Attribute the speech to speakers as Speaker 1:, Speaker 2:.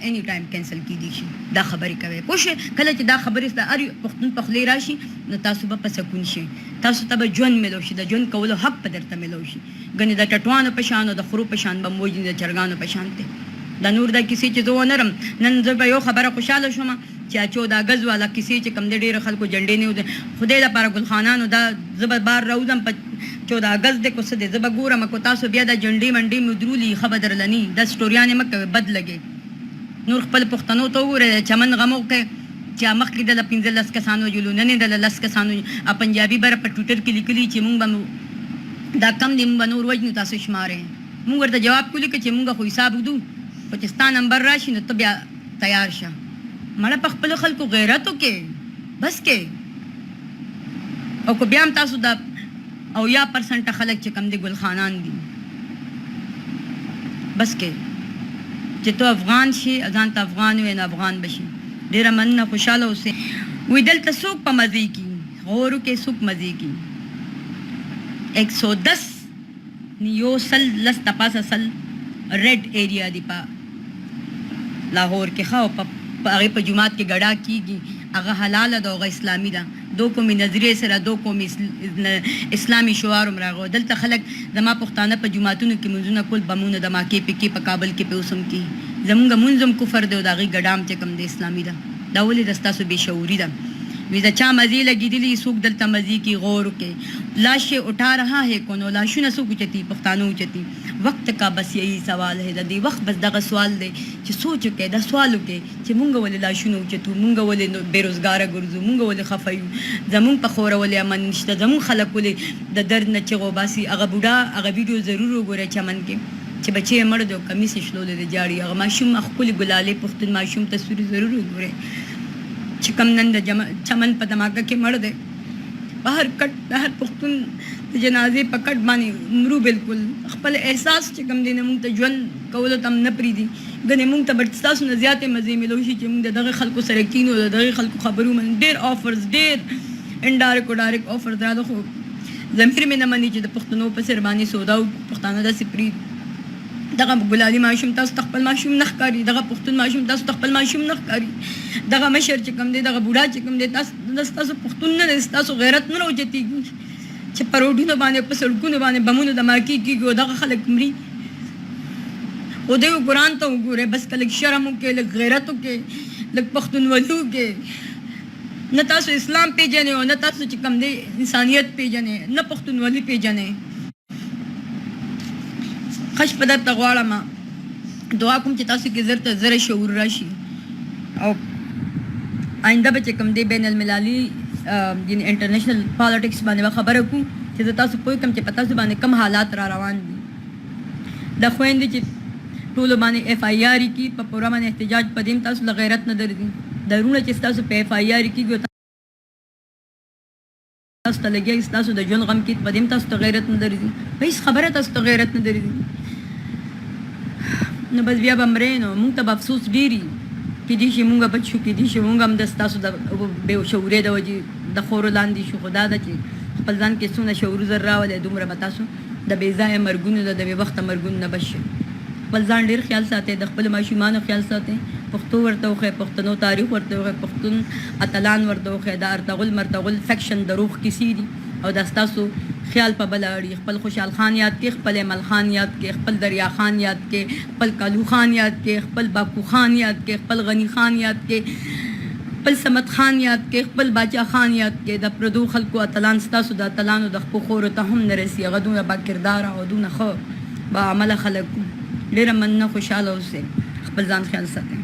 Speaker 1: اني ټایم کینسل کیدی شي دا خبرې کوي پوه کله چې دا خبرې د هر پښتون په خلی راشي نو تاسو به په سکون شي تاسو ته به ژوند ملو شي د ژوند کولو حق په درته ملو شي ګنې د ټټوانو په شان او د خرو په شان به موجود د چرګانو په شان ته دا نور د کیسې چې زه ونرم نن زه به یو خبره خوشاله شوم چې 14 اگست والا کیسې چې کم د ډېر خلکو جنډې نه ودی خدای لپاره ګل خانانو دا زبر بار راوځم په 14 اگست د کوڅه د زبر ګورم کو تاسو بیا د جنډې منډې مدرولي خبر لنی د سټوریانه مکه بد لګي نور خپل پښتنو ته وره چمن غمو کې چې مخکې د 15 کسانو جلو نن د 10 کسانو پنجابي بر په ټویټر کې لیکلي چې مونږ دا کم دیم بنور وجنو تاسو شمارې مونږ ورته جواب کولی چې مونږ خو حساب وکړو پاکستان نمبر راشي نو ته بیا تیار شه مړه په خپل خلکو غیرت وکې بس کې او کو بیا هم تاسو دا او یا پرسنټ خلک چې کم دي ګل خانان دي بس کې چې تو افغان شي اذان ته افغان وي نه افغان بشي ډیره مننه خوشاله اوسه وې دلته څوک په مزي کې غورو کې څوک مزي کې 110 نیو سل لس تپاسه سل ریډ ایریا دی په لاهور کې خو په هغه په جمعات کې ګډا کیږي هغه حلال ده او اسلامي ده دو قومي نظریه سره دو قومي اسلامي شعار مرغو دلته خلک زما پښتانه په جمعاتونو کې منځونه کول بمونه د ماکې پکې په کابل کې په اوسم کې زمونږ منځم کفر دی او دغه ګډام چې کم د اسلامي ده دا ولې دستاسو بے شعوری ده وی دا چا مزی لگی دلی سوک دلتا مزی کی غور کے لاشیں اٹھا رہا ہے کونو لاشوں نہ سوک چتی پختانو چتی وقت کا بس یہی سوال ہے دی وقت بس دغه سوال دی چې سوچ کې دا سوال وکي چې مونږ ولې لاشونو چتو مونږ ولې بیروزګار ګرځو مونږ ولې خفایو زمون په خور ولې امن نشته زمون خلک ولې د درد نه چغو باسي هغه بوډا هغه ویډیو ضرور وګوره چمن کې چې بچي مړ دو کمیس شلولې د جاړي هغه ماشوم خپل ګلالې پختون ماشوم تصویر ضرور وګوره چې کم نن د چمن په دماغه کې مړ دی بهر کټ بهر پختون د جنازې په کټ باندې مرو بالکل خپل احساس چې کم دی نه مونږ ته ژوند کولو تم نه پریدي ګنې مونږ ته بټ تاسو نه زیاتې مزې ملو شي چې مونږ دغه خلکو سره کینو دغه خلکو خبرو من ډېر آفرز ډېر انډایرکټ آفرز را ده خو ضمیر مې نه مني چې د پښتنو په سر باندې سودا او پښتانه داسې پرېږدي دغه ګلالي ماشوم تاسو خپل ماشوم نه ښکاري دغه پښتون ماشوم تاسو خپل ماشوم نه ښکاري دغه مشر چې کوم دی دغه بوډا چې کوم دی تاسو پښتون نه تاسو غیرت نه راوچتېږي چې په روډونو باندې په سړکونو باندې بمونو دماکي کېږي دغه خلک مري او دوی قرآن ته وګوره بس که لږ شرم وکړي لږ غیرت وکړي لږ پښتونولي وکړي نه تاسو اسلام پیژنئ او نه تاسو چې کوم دی انسانیت پیژنئ نه پښتونولي پیژنئ خش په درته غواړم دعا کوم چې تاسو کې زر ته زر شعور راشي او آئنده به چې کوم دی بین المللي یعنې انټرنیشنل پالیټکس باندې خبره کوم چې زه تاسو پوه کړم چې په تاسو باندې کم حالات را روان دي د خویندې چې ټولو باندې اف آی آر کي په پوره باندې احتجاج په دې تاسو له غیرت نه درځي درونه چې تاسو په اف آی آر کېږي تاسو ته لګي تاسو د ژوند غم کې په دې تاسو ته غیرت نه درځي په هیڅ خبره تاسو ته غیرت نه درځي نو بس بیا به مرې نو مونږ ته به افسوس ډېري کېدای شي مونږ بچ شو کېدای شي مونږ هم د ستاسو د بې شعورۍ د وجې د خورو لاندې شو خو دا ده چې خپل ځان کې څومره شعور زر راولئ دومره به تاسو د بې ځایه مرګونو د بې وخته مرګونو نه بچ شئ خپل ځان ډېر خیال ساتئ د خپلو ماشومانو خیال ساتئ پښتو ورته وښیئ پښتنو تاریخ ورته وښیئ پښتون اتلان ورته وښیئ د ارتغل مرتغل فیکشن د روح کیسې دي او دا ستاسو خیال په بله اړي خپل خوشحال خان یاد کې خپل عمل خان یاد کې خپل دریا خان یاد کې خپل کالو خان یاد کې خپل باکو خان یاد کې خپل غنی خان یاد کې خپل سمت خان یاد کې خپل باچا خان یاد کې د پردو خلکو اتلان ستاسو د اتلانو د خپو خورو ته هم نه رسي هغه دونه با کرداره او دونه ښه با عمله خلک ډېره مننه خوشحاله اوسئ خپل ځان خیال ساتئ